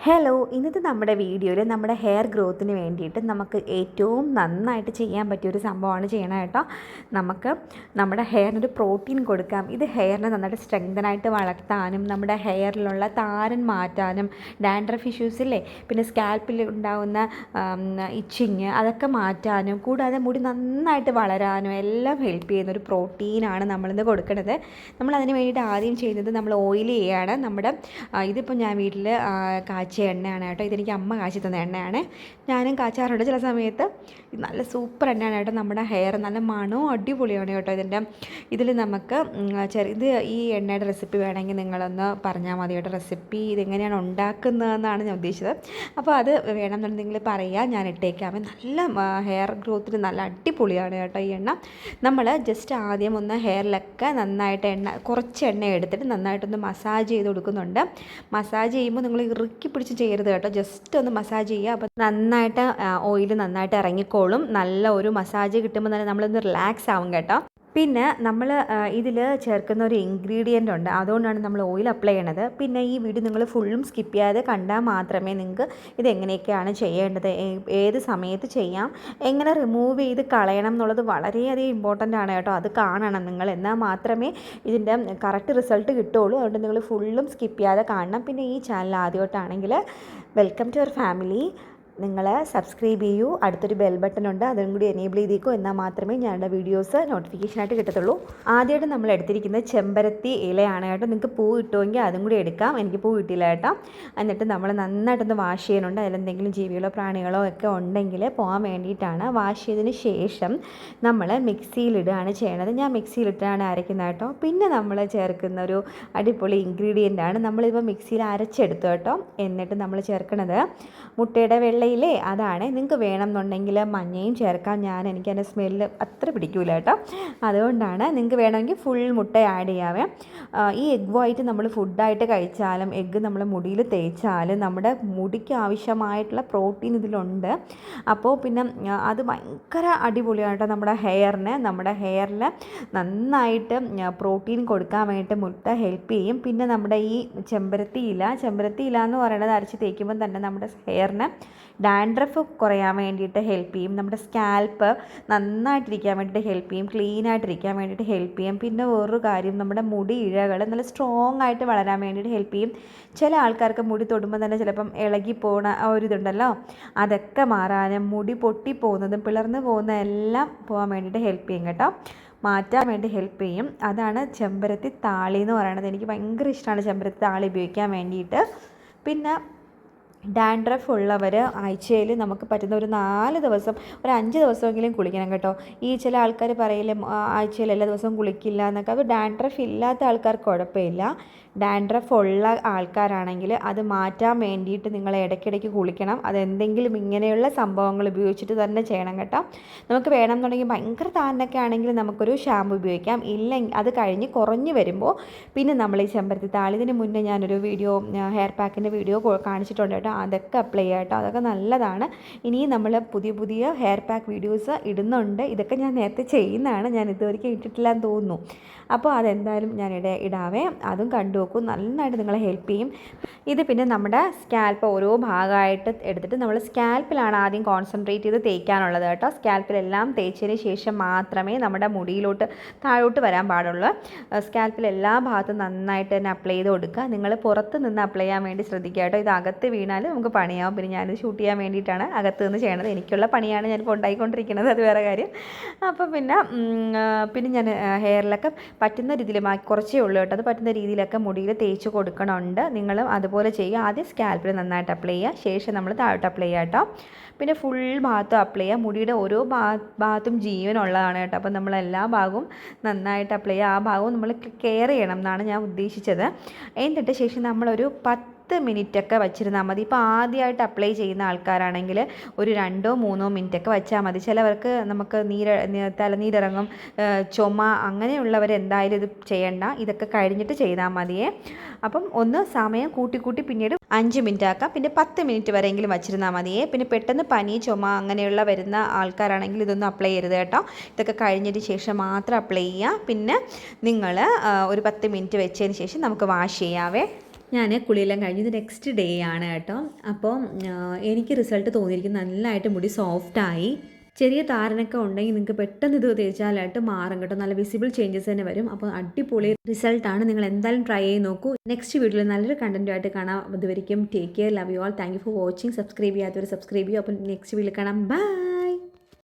Hello, ഇന്നത്തെ നമ്മുടെ വീഡിയോയിൽ നമ്മുടെ ഹെയർ ഗ്രോത്തിന് വേണ്ടിയിട്ട് നമുക്ക് ഏറ്റവും നന്നായിട്ട് ചെയ്യാൻ പറ്റിയൊരു സംഭവമാണ് ചെയ്യണം കേട്ടോ. നമുക്ക് നമ്മുടെ ഹെയറിനൊരു പ്രോട്ടീൻ കൊടുക്കാം. ഇത് ഹെയറിനെ നന്നായിട്ട് സ്ട്രെങ്തനായിട്ട് വളർത്താനും നമ്മുടെ ഹെയറിലുള്ള താരൻ മാറ്റാനും ഡാൻഡ്രഫ് ഇഷ്യൂസ് ഇല്ലേ, പിന്നെ സ്കാൽപ്പിൽ ഉണ്ടാകുന്ന ഇച്ചിങ് അതൊക്കെ മാറ്റാനും കൂടാതെ മുടി നന്നായിട്ട് വളരാനും എല്ലാം ഹെൽപ്പ് ചെയ്യുന്ന ഒരു പ്രോട്ടീനാണ് നമ്മളിന്ന് കൊടുക്കുന്നത്. നമ്മളതിന് വേണ്ടിയിട്ട് ആദ്യം ചെയ്യുന്നത് നമ്മൾ ഓയിൽ ചെയ്യാണ്. ഇതിപ്പോൾ ഞാൻ വീട്ടിൽ കാച്ചിയ എണ്ണയാണ് കേട്ടോ. ഇതെനിക്ക് അമ്മ കാച്ചി തന്ന എണ്ണയാണ്. ഞാനും കാച്ചാറുണ്ട് ചില സമയത്ത്. ഇത് നല്ല സൂപ്പർ എണ്ണയാണ് കേട്ടോ. നമ്മുടെ ഹെയർ നല്ല മണവും അടിപൊളിയാണ് കേട്ടോ. ഇതിൽ നമുക്ക് ഈ എണ്ണയുടെ റെസിപ്പി വേണമെങ്കിൽ നിങ്ങളൊന്ന് പറഞ്ഞാൽ മതി കേട്ടോ. റെസിപ്പി ഇതെങ്ങനെയാണ് ഉണ്ടാക്കുന്നതെന്നാണ് ഞാൻ ഉദ്ദേശിച്ചത്. അപ്പോൾ അത് വേണമെന്നുണ്ടെങ്കിൽ പറയുക, ഞാൻ ഇട്ടേക്കാമേ. നല്ല ഹെയർ ഗ്രോത്തിന് നല്ല അടിപൊളിയാണ് കേട്ടോ ഈ എണ്ണ. നമ്മൾ ജസ്റ്റ് ആദ്യം ഒന്ന് ഹെയറിലൊക്കെ നന്നായിട്ട് കുറച്ച് എണ്ണ എടുത്തിട്ട് നന്നായിട്ടൊന്ന് മസാജ് ചെയ്ത് കൊടുക്കുന്നുണ്ട്. മസാജ് ചെയ്യുമ്പോൾ നിങ്ങൾ ഇറുക്കി പിടിച്ച് ചെയ്യരുത് കേട്ടോ. ജസ്റ്റ് ഒന്ന് മസാജ് ചെയ്യുക. അപ്പോൾ നന്നായിട്ട് ഓയിൽ നന്നായിട്ട് ഇറങ്ങിക്കോളും. നല്ല ഒരു മസാജ് കിട്ടുമ്പോൾ തന്നെ നമ്മളൊന്ന് റിലാക്സ് ആവും കേട്ടോ. പിന്നെ നമ്മൾ ഇതിൽ ചേർക്കുന്ന ഒരു ഇൻഗ്രീഡിയൻ്റ് ഉണ്ട്, അതുകൊണ്ടാണ് നമ്മൾ ഓയിൽ അപ്ലൈ ചെയ്യണത്. പിന്നെ ഈ വീഡിയോ നിങ്ങൾ ഫുള്ളും സ്കിപ്പ് ചെയ്യാതെ കണ്ടാൽ മാത്രമേ നിങ്ങൾക്ക് ഇതെങ്ങനെയൊക്കെയാണ് ചെയ്യേണ്ടത്, ഏത് സമയത്ത് ചെയ്യാം, എങ്ങനെ റിമൂവ് ചെയ്ത് കളയണം എന്നുള്ളത് വളരെയധികം ഇമ്പോർട്ടൻ്റ് ആണ് കേട്ടോ. അത് കാണണം നിങ്ങൾ, എന്നാൽ മാത്രമേ ഇതിൻ്റെ കറക്റ്റ് റിസൾട്ട് കിട്ടുള്ളൂ. അതുകൊണ്ട് നിങ്ങൾ ഫുള്ളും സ്കിപ്പ് ചെയ്യാതെ കാണണം. പിന്നെ ഈ ചാനൽ ആദ്യമായിട്ടാണെങ്കിൽ വെൽക്കം ടു അവർ ഫാമിലി. നിങ്ങൾ സബ്സ്ക്രൈബ് ചെയ്യൂ. അടുത്തൊരു ബെൽ ബട്ടൺ ഉണ്ട്, അതും കൂടി എനേബിൾ ചെയ്തേക്കോ, എന്നാൽ മാത്രമേ ഞങ്ങളുടെ വീഡിയോസ് നോട്ടിഫിക്കേഷനായിട്ട് കിട്ടത്തുള്ളൂ. ആദ്യമായിട്ട് നമ്മൾ എടുത്തിരിക്കുന്നത് ചെമ്പരത്തി ഇലയാണ് കേട്ടോ. നിങ്ങൾക്ക് പൂ കിട്ടുമെങ്കിൽ അതും കൂടി എടുക്കാം. എനിക്ക് പൂ കിട്ടിയില്ല കേട്ടോ. എന്നിട്ട് നമ്മൾ നന്നായിട്ടൊന്ന് വാഷ് ചെയ്യാനുണ്ട്. അതിലെന്തെങ്കിലും ജീവികളോ പ്രാണികളോ ഒക്കെ ഉണ്ടെങ്കിൽ പോകാൻ വേണ്ടിയിട്ടാണ്. വാഷ് ചെയ്തതിന് ശേഷം നമ്മൾ മിക്സിയിലിടുകയാണ് ചെയ്യണത്. ഞാൻ മിക്സിയിലിട്ടാണ് അരയ്ക്കുന്നത് കേട്ടോ. പിന്നെ നമ്മൾ ചേർക്കുന്ന ഒരു അടിപൊളി ഇൻഗ്രീഡിയൻ്റ് ആണ്. നമ്മളിപ്പോൾ മിക്സിയിൽ അരച്ചെടുത്തു കേട്ടോ. എന്നിട്ട് നമ്മൾ ചേർക്കുന്നത് മുട്ടയുടെ വെള്ള ഇല്ലേ, അതാണ്. നിങ്ങൾക്ക് വേണമെന്നുണ്ടെങ്കിൽ മഞ്ഞയും ചേർക്കാം. എനിക്ക് അതിൻ്റെ സ്മെല്ല് അത്ര പിടിക്കൂല കേട്ടോ. അതുകൊണ്ടാണ്. നിങ്ങൾക്ക് വേണമെങ്കിൽ ഫുൾ മുട്ട ആഡ് ചെയ്യാവേ. ഈ എഗ് വൈറ്റ് നമ്മൾ ഫുഡായിട്ട് കഴിച്ചാലും എഗ്ഗ് നമ്മൾ മുടിയിൽ തേച്ചാലും നമ്മുടെ മുടിക്ക് ആവശ്യമായിട്ടുള്ള പ്രോട്ടീൻ ഇതിലുണ്ട്. അപ്പോൾ പിന്നെ അത് ഭയങ്കര അടിപൊളിയാണ് കേട്ടോ. നമ്മുടെ ഹെയറിൽ നന്നായിട്ട് പ്രോട്ടീൻ കൊടുക്കാൻ വേണ്ടിയിട്ട് മുട്ട ഹെൽപ്പ് ചെയ്യും. പിന്നെ നമ്മുടെ ഈ ചെമ്പരത്തി ഇല എന്ന് പറയുന്നത് അരച്ച് തേക്കുമ്പോൾ തന്നെ നമ്മുടെ ഹെയറിന് ഡാൻഡ്രഫ് കുറയാൻ വേണ്ടിയിട്ട് ഹെൽപ്പ് ചെയ്യും. നമ്മുടെ സ്കാൽപ്പ് നന്നായിട്ടിരിക്കാൻ വേണ്ടിയിട്ട് ഹെൽപ്പ് ചെയ്യും. ക്ലീനായിട്ടിരിക്കാൻ വേണ്ടിയിട്ട് ഹെൽപ്പ് ചെയ്യും. പിന്നെ വേറൊരു കാര്യം, നമ്മുടെ മുടി ഇഴകൾ നല്ല സ്ട്രോങ് ആയിട്ട് വളരാൻ വേണ്ടിയിട്ട് ഹെൽപ്പ് ചെയ്യും. ചില ആൾക്കാർക്ക് മുടി തൊടുമ്പോൾ തന്നെ ചിലപ്പം ഇളകി പോകുന്ന ആ ഒരു ഇതുണ്ടല്ലോ, അതൊക്കെ മാറാനും മുടി പൊട്ടിപ്പോകുന്നതും പിളർന്നു പോകുന്നതും എല്ലാം പോകാൻ വേണ്ടിയിട്ട് ഹെൽപ്പ് ചെയ്യും കേട്ടോ. മാറ്റാൻ വേണ്ടി ഹെൽപ്പ് ചെയ്യും. അതാണ് ചെമ്പരത്തി താളി എന്ന് പറയുന്നത്. എനിക്ക് ഭയങ്കര ഇഷ്ടമാണ് ചെമ്പരത്തി താളി ഉപയോഗിക്കാൻ വേണ്ടിയിട്ട്. പിന്നെ ഡാൻഡ്രഫ് ഉള്ളവർ ആഴ്ചയിൽ നമുക്ക് പറ്റുന്ന ഒരു 4 ദിവസം, ഒരു 5 ദിവസമെങ്കിലും കുളിക്കണം കേട്ടോ. ഈ ചില ആൾക്കാർ പറയില്ലേ ആഴ്ചയിൽ എല്ലാ ദിവസവും കുളിക്കില്ല എന്നൊക്കെ. അത് ഡാൻഡ്രഫ് ഇല്ലാത്ത ആൾക്കാർക്ക് കുഴപ്പമില്ല. ഡാൻഡ്രഫ് ഉള്ള ആൾക്കാരാണെങ്കിൽ അത് മാറ്റാൻ വേണ്ടിയിട്ട് നിങ്ങൾ ഇടയ്ക്കിടയ്ക്ക് കുളിക്കണം. അതെന്തെങ്കിലും ഇങ്ങനെയുള്ള സംഭവങ്ങൾ ഉപയോഗിച്ചിട്ട് തന്നെ ചെയ്യണം കേട്ടോ. നമുക്ക് വേണമെന്നുണ്ടെങ്കിൽ ഭയങ്കര താരനൊക്കെ ആണെങ്കിൽ നമുക്കൊരു ഷാമ്പു ഉപയോഗിക്കാം. ഇല്ലെങ്കിൽ അത് കഴിഞ്ഞ് കുറഞ്ഞ് വരുമ്പോൾ പിന്നെ നമ്മൾ ഈ ചെമ്പരത്തി താളി, ഇതിന് മുന്നേ ഞാനൊരു ഹെയർ പാക്കിൻ്റെ വീഡിയോ കാണിച്ചിട്ടുണ്ട് കേട്ടോ. അതൊക്കെ അപ്ലൈ ചെയ്യാം കേട്ടോ. അതൊക്കെ നല്ലതാണ്. ഇനിയും നമ്മൾ പുതിയ ഹെയർ പാക്ക് വീഡിയോസ് ഇടുന്നുണ്ട്. ഇതൊക്കെ ഞാൻ നേരത്തെ ചെയ്യുന്നതാണ്, ഞാൻ ഇതുവരെയ്ക്കും ഇട്ടിട്ടില്ല എന്ന് തോന്നുന്നു. അപ്പോൾ അതെന്തായാലും ഞാൻ ഇടാവേ. അതും കണ്ടു നോക്കൂ, നന്നായിട്ട് നിങ്ങളെ ഹെൽപ്പ് ചെയ്യും. ഇത് പിന്നെ നമ്മുടെ സ്കാൽപ്പ് ഓരോ ഭാഗമായിട്ട് എടുത്തിട്ട് നമ്മൾ സ്കാൽപ്പിലാണ് ആദ്യം കോൺസെൻട്രേറ്റ് ചെയ്ത് തേക്കാനുള്ളത് കേട്ടോ. സ്കാൽപ്പിലെല്ലാം തേച്ചതിന് ശേഷം മാത്രമേ നമ്മുടെ മുടിയിലോട്ട് താഴോട്ട് വരാൻ പാടുള്ളൂ. സ്കാൽപ്പിൽ എല്ലാ ഭാഗത്തും നന്നായിട്ട് തന്നെ അപ്ലൈ ചെയ്ത് കൊടുക്കുക. നിങ്ങൾ പുറത്ത് നിന്ന് അപ്ലൈ ചെയ്യാൻ വേണ്ടി ശ്രദ്ധിക്കുക കേട്ടോ. ഇത് അകത്ത് വീണാൽ നമുക്ക് പണിയാവും. പിന്നെ ഞാനിത് ഷൂട്ട് ചെയ്യാൻ വേണ്ടിയിട്ടാണ് അകത്ത് നിന്ന് ചെയ്യണത്. എനിക്കുള്ള പണിയാണ് ഞാനിപ്പോൾ ഉണ്ടായിക്കൊണ്ടിരിക്കുന്നത്, അത് വേറെ കാര്യം. അപ്പോൾ പിന്നെ ഞാൻ ഹെയറിലൊക്കെ പറ്റുന്ന രീതിയിൽ കുറച്ചേ ഉള്ളൂ കേട്ടോ. അത് പറ്റുന്ന രീതിയിലൊക്കെ മുടിയിൽ തേച്ച് കൊടുക്കണമുണ്ട്. നിങ്ങളും അതുപോലെ ചെയ്യുക. ആദ്യം സ്കാൽപ്പിൽ നന്നായിട്ട് അപ്ലൈ ചെയ്യുക, ശേഷം നമ്മൾ താഴോട്ട് അപ്ലൈ ചെയ്യുക കേട്ടോ. പിന്നെ ഫുൾ ഭാഗത്തും അപ്ലൈ ചെയ്യുക. മുടിയുടെ ഓരോ ഭാഗത്തും ജീവനുള്ളതാണ് കേട്ടോ. അപ്പോൾ നമ്മൾ എല്ലാ ഭാഗവും നന്നായിട്ട് അപ്ലൈ ചെയ്യുക. ആ ഭാഗവും നമ്മൾ കെയർ ചെയ്യണം എന്നാണ് ഞാൻ ഉദ്ദേശിച്ചത്. എന്നിട്ട് ശേഷം നമ്മളൊരു 10 മിനിറ്റൊക്കെ വച്ചിരുന്നാൽ മതി. ഇപ്പോൾ ആദ്യമായിട്ട് അപ്ലൈ ചെയ്യുന്ന ആൾക്കാരാണെങ്കിൽ ഒരു 2-3 മിനിറ്റൊക്കെ വെച്ചാൽ മതി. ചിലവർക്ക് നമുക്ക് തലനീരിറങ്ങും, ചുമ, അങ്ങനെയുള്ളവർ എന്തായാലും ഇത് ചെയ്യണ്ട. ഇതൊക്കെ കഴിഞ്ഞിട്ട് ചെയ്താൽ മതിയേ. അപ്പം ഒന്ന് സമയം കൂട്ടി പിന്നീട് 5 മിനിറ്റ് ആക്കാം. പിന്നെ 10 മിനിറ്റ് വരെയെങ്കിലും വച്ചിരുന്നാൽ മതിയേ. പിന്നെ പെട്ടെന്ന് പനി, ചുമ അങ്ങനെയുള്ള വരുന്ന ആൾക്കാരാണെങ്കിൽ ഇതൊന്നും അപ്ലൈ ചെയ്യരുത് കേട്ടോ. ഇതൊക്കെ കഴിഞ്ഞതിന് ശേഷം മാത്രം അപ്ലൈ ചെയ്യുക. പിന്നെ നിങ്ങൾ ഒരു 10 മിനിറ്റ് വെച്ചതിന് ശേഷം നമുക്ക് വാഷ് ചെയ്യാവേ. ഞാൻ കുളിയെല്ലാം കഴിഞ്ഞ് ഇത് നെക്സ്റ്റ് ഡേ ആണ് കേട്ടോ. അപ്പോൾ എനിക്ക് റിസൾട്ട് തോന്നിയിരിക്കുന്നത് നല്ലതായിട്ട് മുടി സോഫ്റ്റായി. ചെറിയ താരനൊക്കെ ഉണ്ടെങ്കിൽ നിങ്ങൾക്ക് പെട്ടെന്ന് ഇത് തേച്ചാലായിട്ട് മാറും കേട്ടോ. നല്ല വിസിബിൾ ചേഞ്ചസ് തന്നെ വരും. അപ്പോൾ അടിപൊളി റിസൾട്ടാണ്. നിങ്ങൾ എന്തായാലും ട്രൈ ചെയ്ത് നോക്കൂ. നെക്സ്റ്റ് വീഡിയോയിൽ നല്ലൊരു കണ്ടൻറ്റുമായിട്ട് കാണാം. അതുവരെയും take care, love you all, thank you for watching. Subscribe ചെയ്യാത്തവർ സബ്സ്ക്രൈബ് ചെയ്യും. അപ്പം നെക്സ്റ്റ് വീഡിയോയിൽ കാണാം. ബൈ.